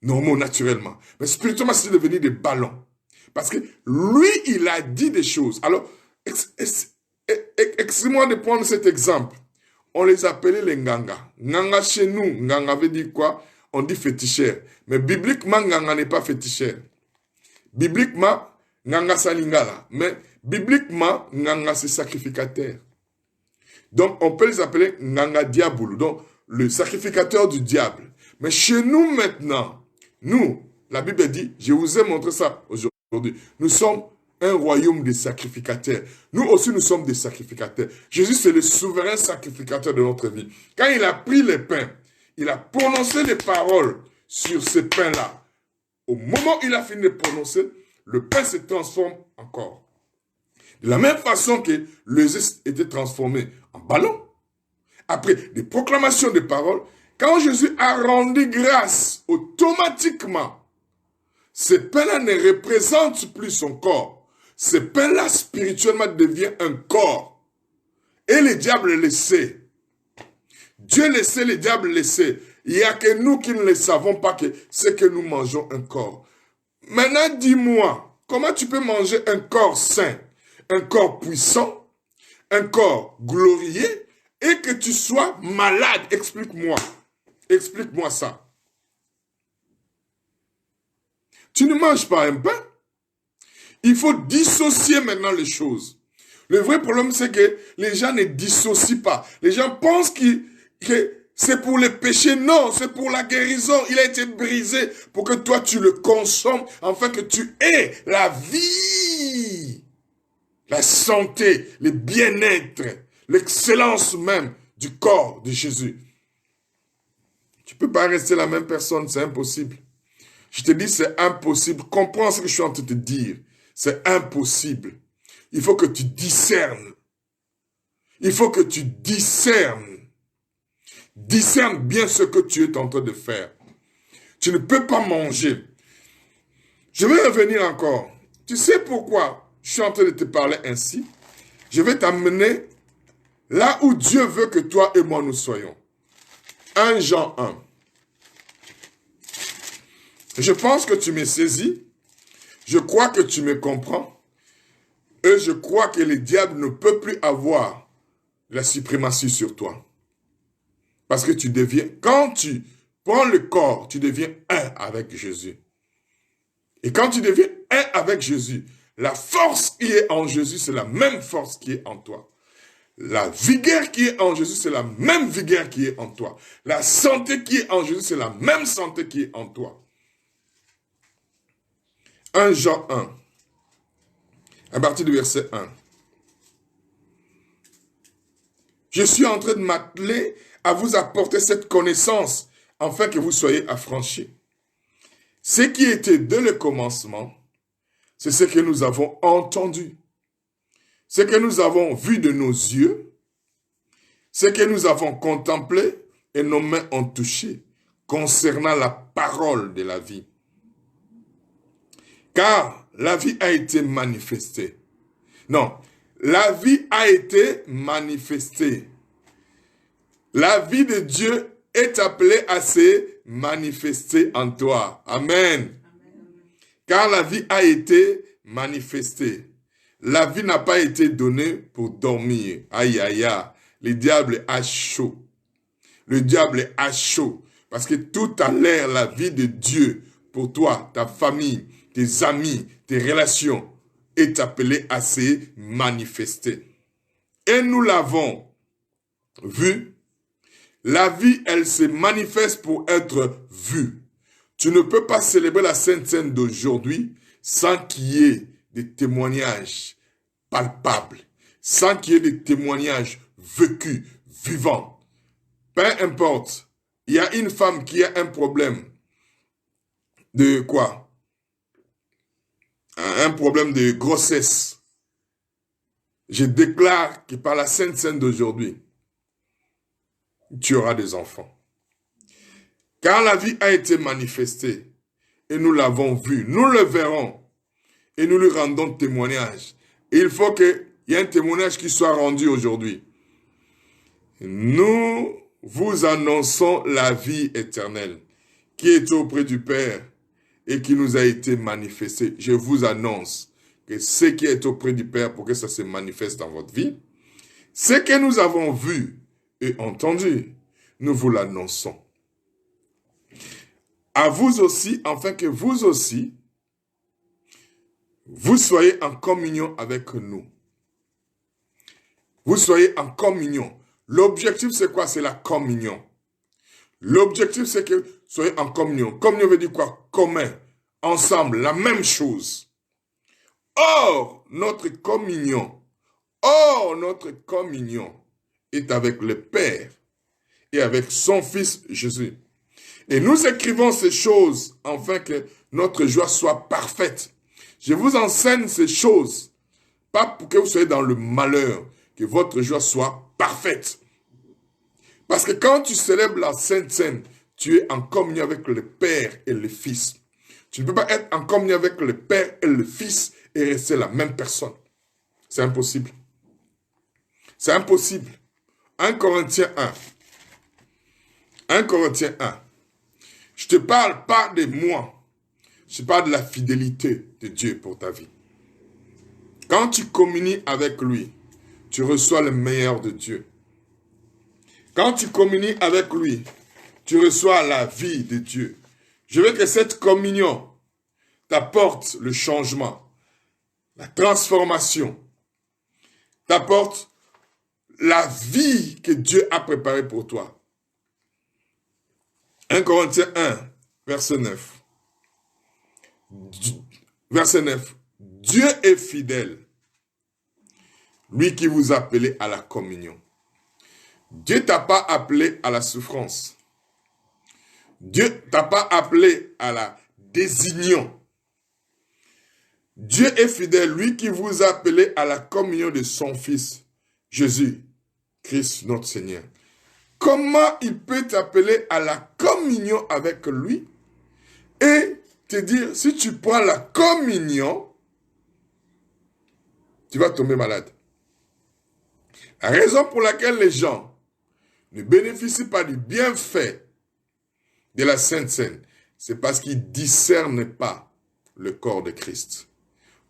Normaux, naturellement. Mais spirituellement, c'est devenu des ballons. Parce que lui, il a dit des choses. Alors, excusez-moi de prendre cet exemple. On les appelait les nganga. Nganga chez nous, nganga veut dire quoi? On dit féticheur. Mais bibliquement, nganga n'est pas féticheur. Bibliquement, nganga salingala. Mais bibliquement, nganga c'est sacrificateur. Donc, on peut les appeler nganga diaboulou. Donc, le sacrificateur du diable. Mais chez nous maintenant, nous, la Bible dit, je vous ai montré ça aujourd'hui, nous sommes un royaume de sacrificateurs. Nous aussi, nous sommes des sacrificateurs. Jésus, c'est le souverain sacrificateur de notre vie. Quand il a pris les pains, il a prononcé les paroles sur ces pains-là. Au moment où il a fini de prononcer, le pain se transforme en corps. De la même façon que les œufs étaient transformés en ballons. Après des proclamations de paroles, quand Jésus a rendu grâce, automatiquement, ce pain-là ne représente plus son corps. Ce pain-là, spirituellement, devient un corps. Et le diable le sait. Dieu le sait, le diable le sait. Il n'y a que nous qui ne le savons pas que c'est que nous mangeons un corps. Maintenant, dis-moi, comment tu peux manger un corps sain, un corps puissant, un corps glorieux, et que tu sois malade? Explique-moi. Explique-moi ça. Tu ne manges pas un pain. Il faut dissocier maintenant les choses. Le vrai problème, c'est que les gens ne dissocient pas. Les gens pensent que c'est pour le péché. Non, c'est pour la guérison. Il a été brisé pour que toi, tu le consommes, afin que tu aies la vie, la santé, le bien-être, l'excellence même du corps de Jésus. Tu ne peux pas rester la même personne, c'est impossible. Je te dis, c'est impossible. Comprends ce que je suis en train de te dire. C'est impossible. Il faut que tu discernes. Il faut que tu discernes. Discerne bien ce que tu es en train de faire. Tu ne peux pas manger. Je vais revenir encore. Tu sais pourquoi je suis en train de te parler ainsi? Je vais t'amener là où Dieu veut que toi et moi nous soyons. 1 Jean 1. Je pense que tu me saisis. Je crois que tu me comprends. Et je crois que le diable ne peut plus avoir la suprématie sur toi. Parce que tu deviens, quand tu prends le corps, tu deviens un avec Jésus. Et quand tu deviens un avec Jésus, la force qui est en Jésus, c'est la même force qui est en toi. La vigueur qui est en Jésus, c'est la même vigueur qui est en toi. La santé qui est en Jésus, c'est la même santé qui est en toi. 1 Jean 1, à partir du verset 1. Je suis en train de m'atteler à vous apporter cette connaissance, afin que vous soyez affranchis. Ce qui était dès le commencement, c'est ce que nous avons entendu, ce que nous avons vu de nos yeux, ce que nous avons contemplé et nos mains ont touché, concernant la parole de la vie. Car la vie a été manifestée. Non, la vie a été manifestée. La vie de Dieu est appelée à se manifester en toi. Amen. Car la vie a été manifestée. La vie n'a pas été donnée pour dormir. Aïe, aïe, aïe. Le diable a chaud. Le diable a chaud. Parce que tout à l'heure, la vie de Dieu, pour toi, ta famille, tes amis, tes relations, est appelée à se manifester. Et nous l'avons vu. La vie, elle se manifeste pour être vue. Tu ne peux pas célébrer la Sainte Seine d'aujourd'hui sans qu'il y ait des témoignages palpables, sans qu'il y ait des témoignages vécus, vivants. Peu importe, il y a une femme qui a un problème de quoi? Un problème de grossesse. Je déclare que par la Sainte Seine d'aujourd'hui, tu auras des enfants. Car la vie a été manifestée et nous l'avons vue, nous le verrons et nous lui rendons témoignage. Et il faut qu'il y ait un témoignage qui soit rendu aujourd'hui. Nous vous annonçons la vie éternelle qui est auprès du Père et qui nous a été manifestée. Je vous annonce que ce qui est auprès du Père pour que ça se manifeste dans votre vie, ce que nous avons vu et entendu, nous vous l'annonçons. À vous aussi, afin que vous aussi, vous soyez en communion avec nous. Vous soyez en communion. L'objectif, c'est quoi? C'est la communion. L'objectif, c'est que vous soyez en communion. Communion veut dire quoi? Commun, ensemble, la même chose. Or, notre communion est avec le Père et avec son Fils Jésus. Et nous écrivons ces choses afin que notre joie soit parfaite. Je vous enseigne ces choses, pas pour que vous soyez dans le malheur, que votre joie soit parfaite. Parce que quand tu célèbres la Sainte Seine, tu es en communion avec le Père et le Fils. Tu ne peux pas être en communion avec le Père et le Fils et rester la même personne. C'est impossible. C'est impossible. 1 Corinthiens 1. 1 Corinthiens 1. Je ne te parle pas de moi. Je parle de la fidélité de Dieu pour ta vie. Quand tu communies avec lui, tu reçois le meilleur de Dieu. Quand tu communies avec lui, tu reçois la vie de Dieu. Je veux que cette communion t'apporte le changement, la transformation, t'apporte la vie que Dieu a préparée pour toi. 1 Corinthiens 1, verset 9. Verset 9. Dieu est fidèle, lui qui vous a appelé à la communion. Dieu ne t'a pas appelé à la souffrance. Dieu ne t'a pas appelé à la désignon. Dieu est fidèle, lui qui vous a appelé à la communion de son Fils, Jésus, Christ notre Seigneur. Comment il peut t'appeler à la communion avec lui et te dire, si tu prends la communion, tu vas tomber malade. La raison pour laquelle les gens ne bénéficient pas du bienfait de la Sainte Seine, c'est parce qu'ils ne discernent pas le corps de Christ.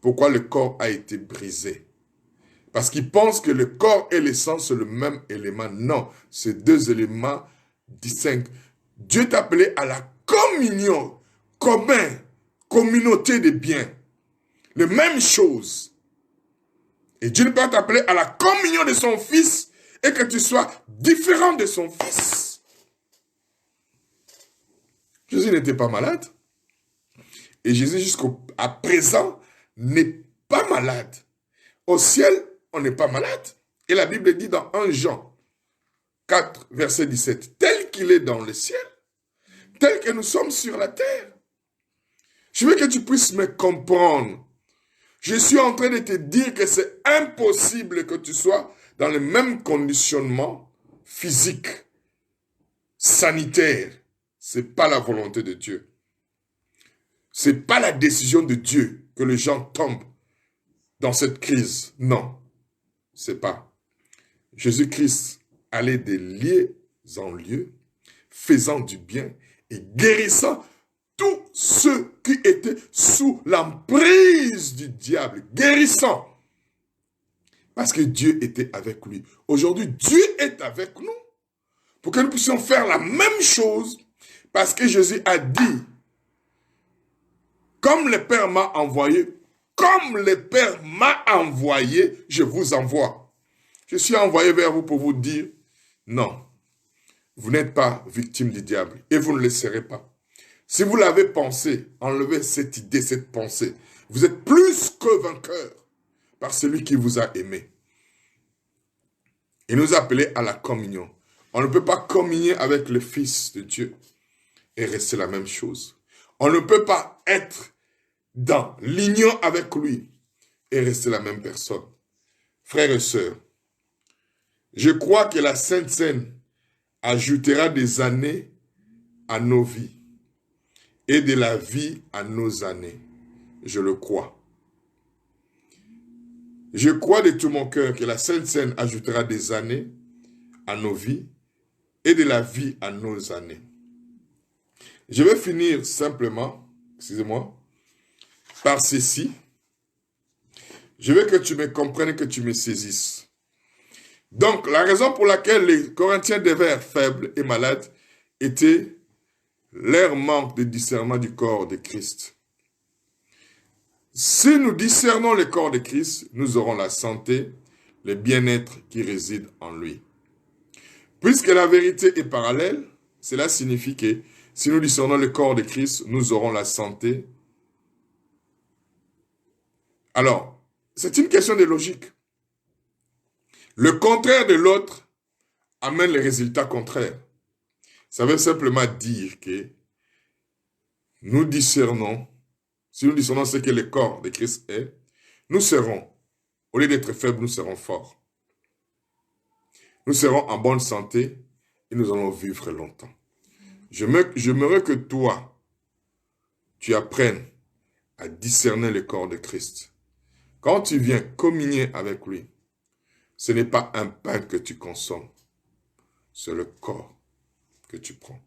Pourquoi le corps a été brisé? Parce qu'ils pensent que le corps et le sang, c'est le même élément. Non, c'est deux éléments distincts. Dieu t'a appelé à la communion, commun, communauté de biens. Les mêmes choses. Et Dieu ne peut pas t'appeler à la communion de son Fils et que tu sois différent de son Fils. Jésus n'était pas malade. Et Jésus, jusqu'à présent, n'est pas malade. Au ciel, on n'est pas malade. Et la Bible dit dans 1 Jean 4, verset 17, tel qu'il est dans le ciel, tel que nous sommes sur la terre. Je veux que tu puisses me comprendre. Je suis en train de te dire que c'est impossible que tu sois dans le même conditionnement physique, sanitaire, ce n'est pas la volonté de Dieu. Ce n'est pas la décision de Dieu que les gens tombent dans cette crise. Non, ce n'est pas. Jésus-Christ allait de lieu en lieu, faisant du bien et guérissant tous ceux qui étaient sous l'emprise du diable. Guérissant. Parce que Dieu était avec lui. Aujourd'hui, Dieu est avec nous pour que nous puissions faire la même chose. Parce que Jésus a dit, comme le Père m'a envoyé, comme le Père m'a envoyé, je vous envoie. Je suis envoyé vers vous pour vous dire, non, vous n'êtes pas victime du diable et vous ne le serez pas. Si vous l'avez pensé, enlevez cette idée, cette pensée. Vous êtes plus que vainqueur par celui qui vous a aimé. Il nous a appelés à la communion. On ne peut pas communier avec le Fils de Dieu et rester la même chose. On ne peut pas être dans l'union avec lui et rester la même personne. Frères et sœurs, je crois que la Sainte Seine ajoutera des années à nos vies et de la vie à nos années. Je le crois. Je crois de tout mon cœur que la Sainte Seine ajoutera des années à nos vies et de la vie à nos années. Je vais finir simplement, excusez-moi, par ceci. Je veux que tu me comprennes, que tu me saisisses. Donc, la raison pour laquelle les Corinthiens devaient être faibles et malades était leur manque de discernement du corps de Christ. Si nous discernons le corps de Christ, nous aurons la santé, le bien-être qui réside en lui. Puisque la vérité est parallèle, cela signifie que si nous discernons le corps de Christ, nous aurons la santé. Alors, c'est une question de logique. Le contraire de l'autre amène les résultats contraires. Ça veut simplement dire que nous discernons, si nous discernons ce que le corps de Christ est, nous serons, au lieu d'être faibles, nous serons forts. Nous serons en bonne santé et nous allons vivre longtemps. J'aimerais que toi, tu apprennes à discerner le corps de Christ. Quand tu viens communier avec lui, ce n'est pas un pain que tu consommes, c'est le corps que tu prends.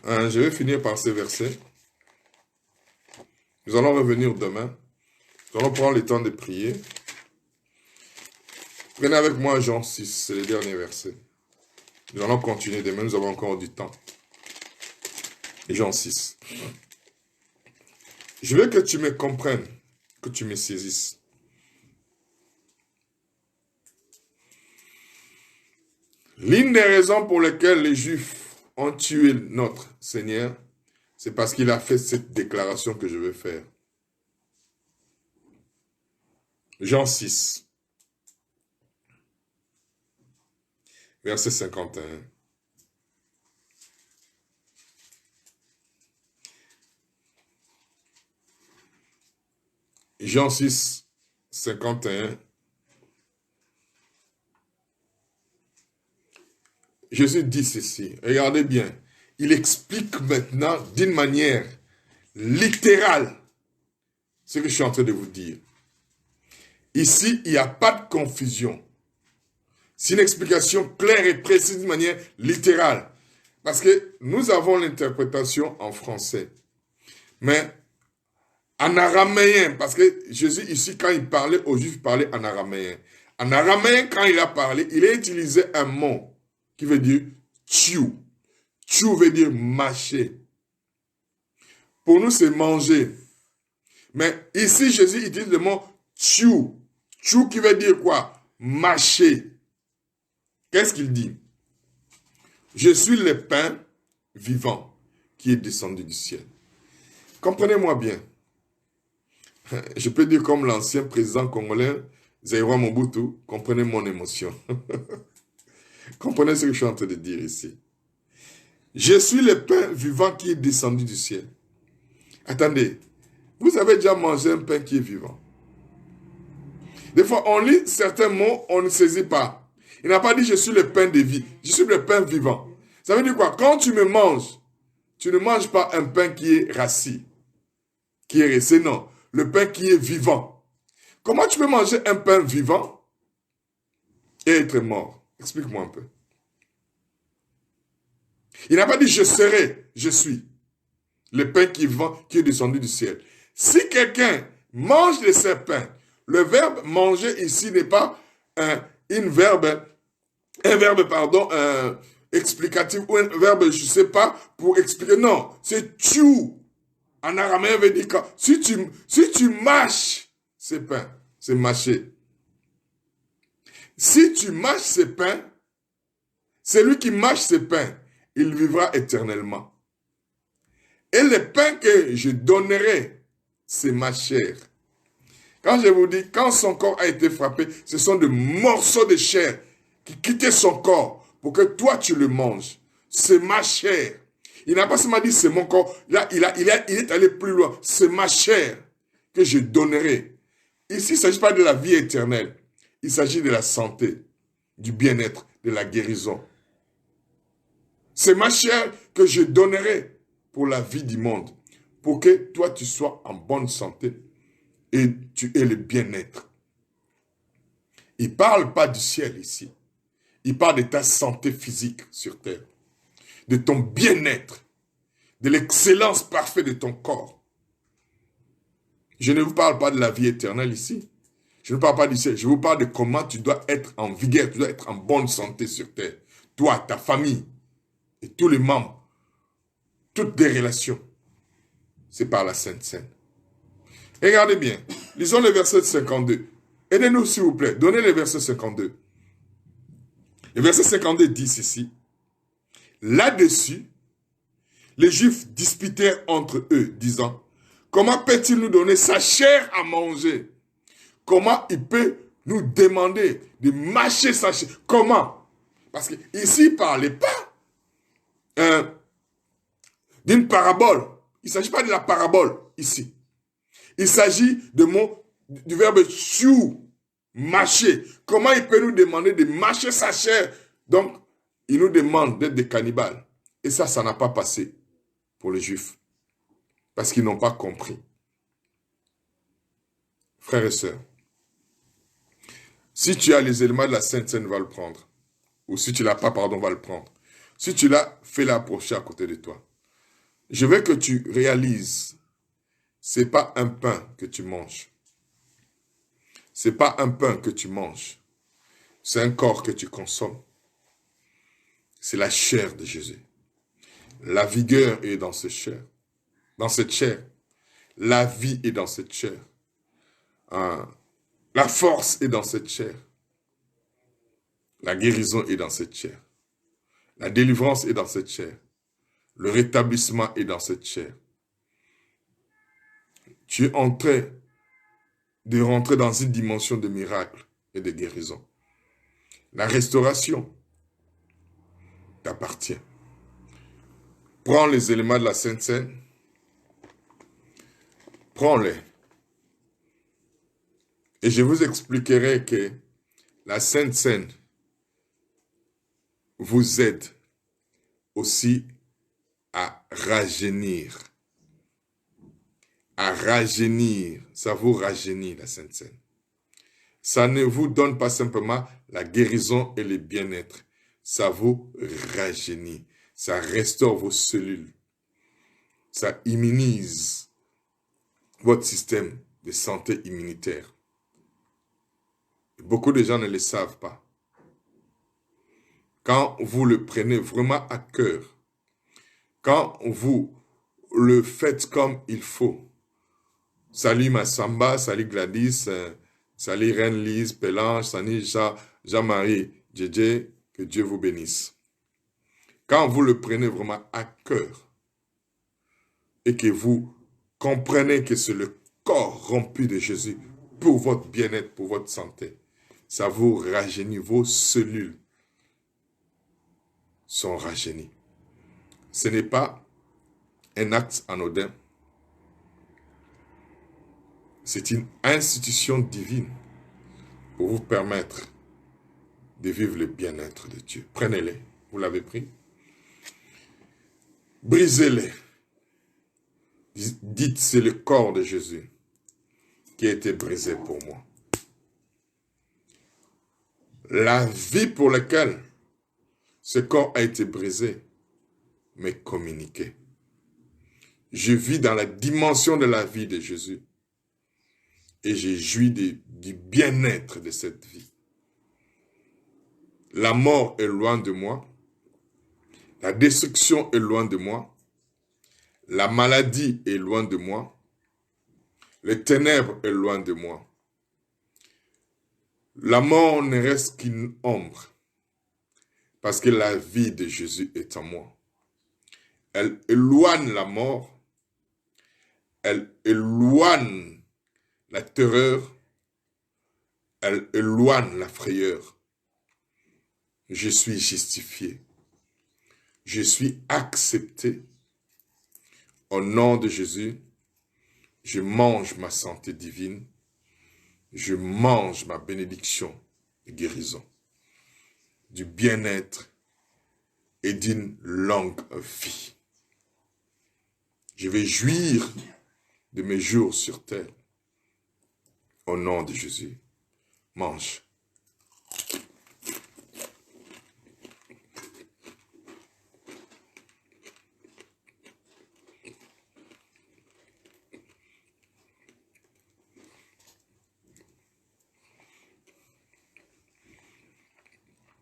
Je vais finir par ces versets. Nous allons revenir demain. Nous allons prendre le temps de prier. Prenez avec moi Jean 6, c'est le dernier verset. Nous allons continuer demain, nous avons encore du temps. Jean 6. Je veux que tu me comprennes, que tu me saisisses. L'une des raisons pour lesquelles les Juifs ont tué notre Seigneur, c'est parce qu'il a fait cette déclaration que je vais faire. Jean 6, verset 51. Jean 6, 51. Jésus dit ceci, regardez bien, il explique maintenant d'une manière littérale ce que je suis en train de vous dire. Ici, il n'y a pas de confusion. C'est une explication claire et précise d'une manière littérale. Parce que nous avons l'interprétation en français. Mais en araméen, parce que Jésus ici, quand il parlait aux Juifs, il parlait en araméen. En araméen, quand il a parlé, il a utilisé un mot qui veut dire tchou. Tchou veut dire mâcher. Pour nous, c'est manger. Mais ici, Jésus utilise le mot tchou. Tchou qui veut dire quoi? Mâcher. Qu'est-ce qu'il dit? Je suis le pain vivant qui est descendu du ciel. Comprenez-moi bien. Je peux dire comme l'ancien président congolais, Zaïroua Mobutu, comprenez mon émotion. Comprenez ce que je suis en train de dire ici. Je suis le pain vivant qui est descendu du ciel. Attendez, vous avez déjà mangé un pain qui est vivant. Des fois, on lit certains mots, on ne saisit pas. Il n'a pas dit je suis le pain de vie, je suis le pain vivant. Ça veut dire quoi? Quand tu me manges, tu ne manges pas un pain qui est rassis, qui est resté, non. Le pain qui est vivant. Comment tu peux manger un pain vivant et être mort? Explique-moi un peu. Il n'a pas dit je serai, je suis. Le pain qui est vivant, qui est descendu du ciel. Si quelqu'un mange de ces pains, le verbe manger ici n'est pas un verbe explicatif ou un verbe, je ne sais pas, pour expliquer. Non, c'est chew. En araméen veut dire que si tu mâches ces pains, c'est mâcher. Si tu mâches ces pains, celui qui mâche ces pains, il vivra éternellement. Et le pain que je donnerai, c'est ma chair. Quand je vous dis, quand son corps a été frappé, ce sont des morceaux de chair qui quittaient son corps pour que toi tu le manges. C'est ma chair. Il n'a pas seulement dit c'est mon corps. Là, il est allé plus loin. C'est ma chair que je donnerai. Ici, il ne s'agit pas de la vie éternelle. Il s'agit de la santé, du bien-être, de la guérison. C'est ma chair que je donnerai pour la vie du monde. Pour que toi, tu sois en bonne santé et tu aies le bien-être. Il ne parle pas du ciel ici. Il parle de ta santé physique sur terre. De ton bien-être. De l'excellence parfaite de ton corps. Je ne vous parle pas de la vie éternelle ici. Je ne parle pas du ciel. Je vous parle de comment tu dois être en vigueur. Tu dois être en bonne santé sur terre. Toi, ta famille et tous les membres. Toutes les relations. C'est par la Sainte Seine. Regardez bien. Lisons le verset 52. Aidez-nous s'il vous plaît. Donnez le verset 52. Le verset 52 dit ceci. Là-dessus, les Juifs disputèrent entre eux, disant, comment peut-il nous donner sa chair à manger? Comment il peut nous demander de mâcher sa chair? Comment? Parce qu'ici, il ne parlait pas d'une parabole. Il ne s'agit pas de la parabole ici. Il s'agit du verbe chew, mâcher. Comment il peut nous demander de mâcher sa chair? Donc, il nous demande d'être des cannibales. Et ça n'a pas passé pour les Juifs. Parce qu'ils n'ont pas compris. Frères et sœurs, si tu as les éléments de la Sainte Seine, va le prendre. Ou si tu ne l'as pas, pardon, va le prendre. Si tu l'as, fais-le approcher à côté de toi. Je veux que tu réalises, ce n'est pas un pain que tu manges. Ce n'est pas un pain que tu manges. C'est un corps que tu consommes. C'est la chair de Jésus. La vigueur est dans cette chair. Dans cette chair. La vie est dans cette chair. La force est dans cette chair. La guérison est dans cette chair. La délivrance est dans cette chair. Le rétablissement est dans cette chair. Tu es en train de rentrer dans une dimension de miracle et de guérison. La restauration t'appartient. Prends les éléments de la Sainte Seine. Prends-les. Et je vous expliquerai que la Sainte Seine vous aide aussi à rajeunir. À rajeunir. Ça vous rajeunit, la Sainte Seine. Ça ne vous donne pas simplement la guérison et le bien-être. Ça vous rajeunit. Ça restaure vos cellules. Ça immunise votre système de santé immunitaire. Beaucoup de gens ne le savent pas. Quand vous le prenez vraiment à cœur, quand vous le faites comme il faut, salut Massamba, salut Gladys, salut Reine Lise, Pélange, salut Jean-Marie, Djedje, que Dieu vous bénisse. Quand vous le prenez vraiment à cœur et que vous comprenez que c'est le corps rempli de Jésus pour votre bien-être, pour votre santé, ça vous rajeunit, vos cellules sont rajeunies. Ce n'est pas un acte anodin. C'est une institution divine pour vous permettre de vivre le bien-être de Dieu. Prenez-les. Vous l'avez pris. Brisez-les. Dites, c'est le corps de Jésus qui a été brisé pour moi. La vie pour laquelle ce corps a été brisé m'est communiquée. Je vis dans la dimension de la vie de Jésus et j'ai joui du bien-être de cette vie. La mort est loin de moi, la destruction est loin de moi, la maladie est loin de moi, les ténèbres est loin de moi. La mort ne reste qu'une ombre, parce que la vie de Jésus est en moi. Elle éloigne la mort, elle éloigne la terreur, elle éloigne la frayeur. Je suis justifié, je suis accepté. Au nom de Jésus, je mange ma santé divine, je mange ma bénédiction et guérison, du bien-être et d'une longue vie. Je vais jouir de mes jours sur terre. Au nom de Jésus, mange.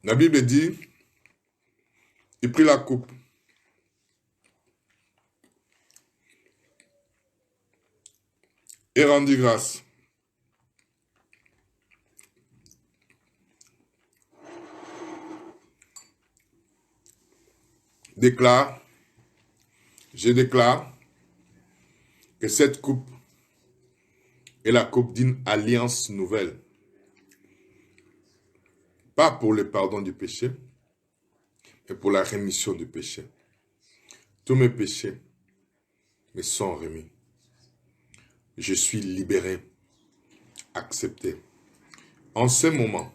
La Bible dit, il prit la coupe. Et rendit grâce. Je déclare que cette coupe est la coupe d'une alliance nouvelle. Pas pour le pardon du péché, mais pour la rémission du péché. Tous mes péchés me sont remis. Je suis libéré, accepté. En ce moment,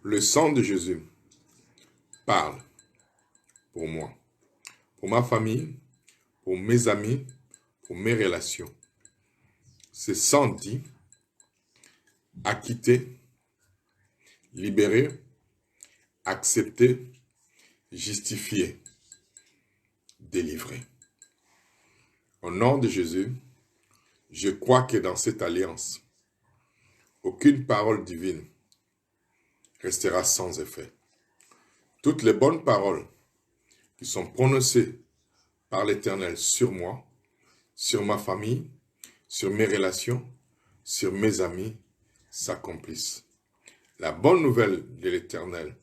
le sang de Jésus parle pour moi, pour ma famille, pour mes amis, pour mes relations. Ce sang dit, acquitté, libéré, accepté, justifié, délivré. Au nom de Jésus, je crois que dans cette alliance, aucune parole divine restera sans effet. Toutes les bonnes paroles qui sont prononcées par l'Éternel sur moi, sur ma famille, sur mes relations, sur mes amis, s'accomplissent. La bonne nouvelle de l'Éternel,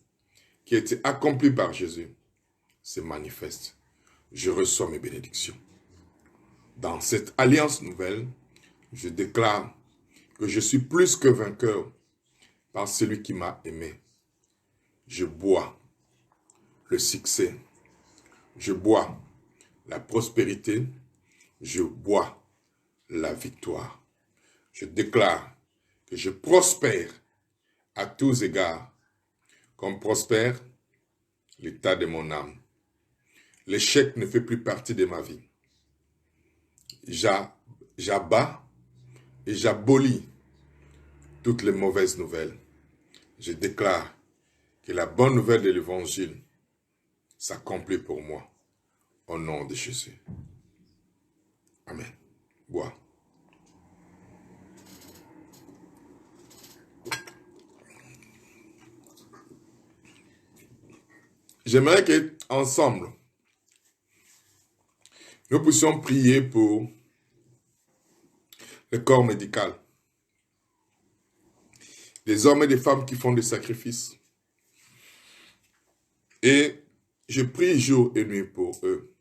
qui a été accomplie par Jésus, se manifeste. Je reçois mes bénédictions. Dans cette alliance nouvelle, je déclare que je suis plus que vainqueur par celui qui m'a aimé. Je bois le succès, je bois la prospérité, je bois la victoire. Je déclare que je prospère à tous égards, comme prospère l'état de mon âme. L'échec ne fait plus partie de ma vie. J'abats et j'abolis toutes les mauvaises nouvelles. Je déclare que la bonne nouvelle de l'évangile s'accomplit pour moi, au nom de Jésus. Amen. Bois. J'aimerais qu'ensemble, nous puissions prier pour le corps médical. Des hommes et des femmes qui font des sacrifices. Et je prie jour et nuit pour eux.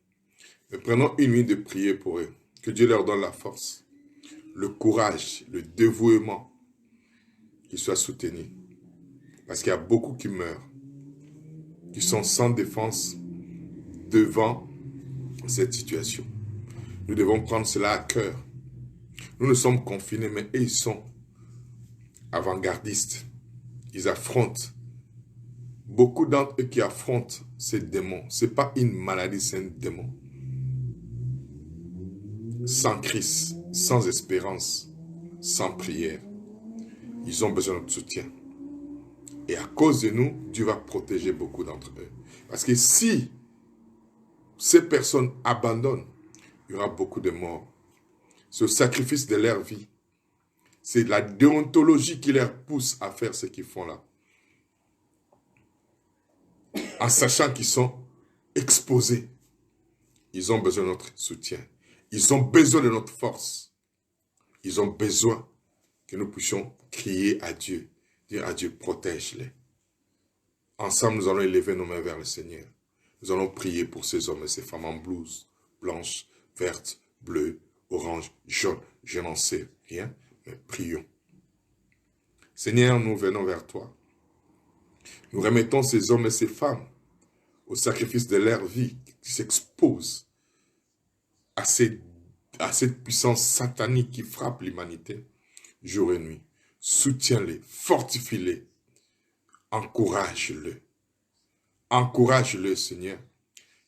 Mais prenons une nuit de prier pour eux. Que Dieu leur donne la force, le courage, le dévouement, qu'ils soient soutenus. Parce qu'il y a beaucoup qui meurent, qui sont sans défense devant cette situation. Nous devons prendre cela à cœur. Nous ne sommes confinés, mais eux, ils sont avant-gardistes. Ils affrontent. Beaucoup d'entre eux qui affrontent ces démons. Ce n'est pas une maladie, c'est un démon. sans Christ, sans espérance, sans prière. Ils ont besoin de notre soutien. Et à cause de nous, Dieu va protéger beaucoup d'entre eux. Parce que si ces personnes abandonnent, il y aura beaucoup de morts. Ce sacrifice de leur vie, c'est la déontologie qui leur pousse à faire ce qu'ils font là. En sachant qu'ils sont exposés. Ils ont besoin de notre soutien. Ils ont besoin de notre force. Ils ont besoin que nous puissions crier à Dieu. Dire à Dieu, protège-les. Ensemble, nous allons élever nos mains vers le Seigneur. Nous allons prier pour ces hommes et ces femmes en blouse, blanche, verte, bleue, orange, jaune. Je n'en sais rien, mais prions. Seigneur, nous venons vers toi. Nous remettons ces hommes et ces femmes au sacrifice de leur vie qui s'exposent à cette puissance satanique qui frappe l'humanité jour et nuit. Soutiens-les, fortifie-les, encourage-le. Encourage-le, Seigneur,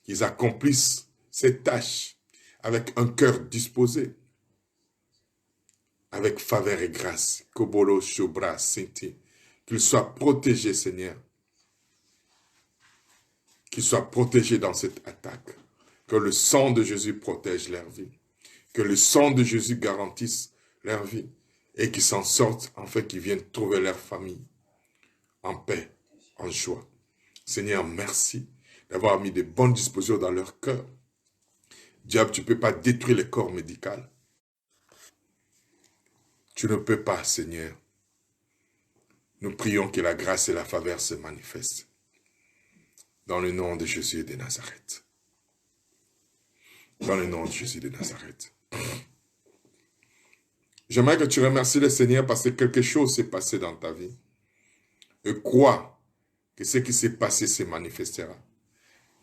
qu'ils accomplissent cette tâche avec un cœur disposé, avec faveur et grâce. Kobolo, Shobra, Sinti. Qu'ils soient protégés, Seigneur. Qu'ils soient protégés dans cette attaque. Que le sang de Jésus protège leur vie. Que le sang de Jésus garantisse leur vie. Et qu'ils s'en sortent, afin qu'ils viennent trouver leur famille en paix, en joie. Seigneur, merci d'avoir mis de bonnes dispositions dans leur cœur. Diable, tu ne peux pas détruire le corps médical. Tu ne peux pas, Seigneur. Nous prions que la grâce et la faveur se manifestent. Dans le nom de Jésus de Nazareth. Dans le nom de Jésus de Nazareth. J'aimerais que tu remercies le Seigneur parce que quelque chose s'est passé dans ta vie. Et crois que ce qui s'est passé se manifestera.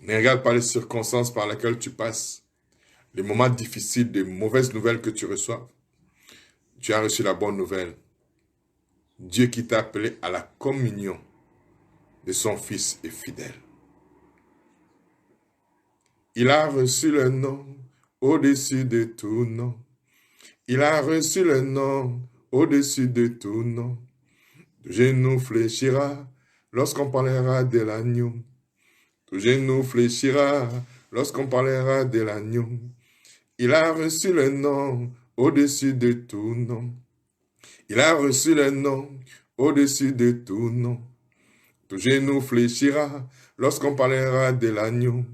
Ne regarde pas les circonstances par lesquelles tu passes, les moments difficiles, les mauvaises nouvelles que tu reçois. Tu as reçu la bonne nouvelle. Dieu qui t'a appelé à la communion de son Fils est fidèle. Il a reçu le nom au-dessus de tout nom. Il a reçu le nom au-dessus de tout nom. Tout genou fléchira lorsqu'on parlera de l'agneau. Tout genou fléchira lorsqu'on parlera de l'agneau. Il a reçu le nom au-dessus de tout nom. Il a reçu le nom au-dessus de tout nom. Tout genou fléchira lorsqu'on parlera de l'agneau.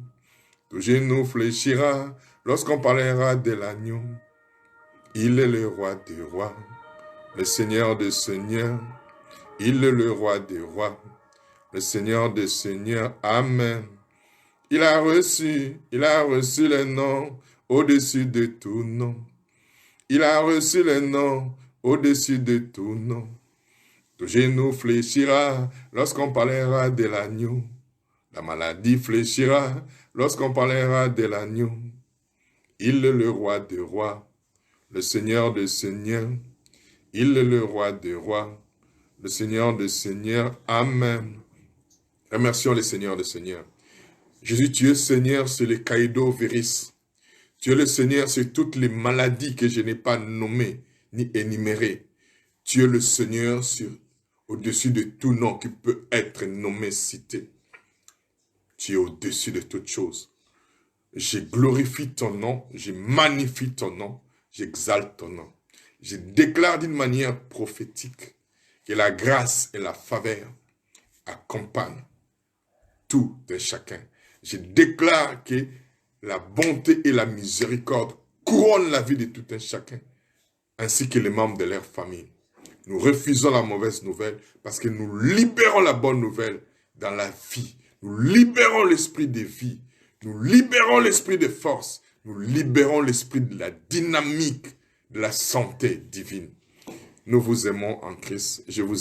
Tout genou fléchira lorsqu'on parlera de l'agneau. Il est le roi des rois, le Seigneur des seigneurs. Il est le roi des rois, le Seigneur des seigneurs. Amen. Il a reçu le nom au-dessus de tout nom. Il a reçu le nom au-dessus de tout nom. Tout genou fléchira lorsqu'on parlera de l'agneau. La maladie fléchira lorsqu'on parlera de l'agneau. Il est le roi des rois, le Seigneur des seigneurs. Il est le roi des rois, le Seigneur des seigneurs. Amen. Remercions le Seigneur des seigneurs. Jésus, tu es Seigneur sur les caïdo viris. Tu es le Seigneur sur toutes les maladies que je n'ai pas nommées ni énumérées. Tu es le Seigneur au-dessus de tout nom qui peut être nommé, cité. Tu es au-dessus de toutes choses. Je glorifie ton nom, je magnifie ton nom, j'exalte ton nom. Je déclare d'une manière prophétique que la grâce et la faveur accompagnent tout un chacun. Je déclare que la bonté et la miséricorde couronnent la vie de tout un chacun, ainsi que les membres de leur famille. Nous refusons la mauvaise nouvelle parce que nous libérons la bonne nouvelle dans la vie. Nous libérons l'esprit de vie. Nous libérons l'esprit de force. Nous libérons l'esprit de la dynamique, de la santé divine. Nous vous aimons en Christ. Je vous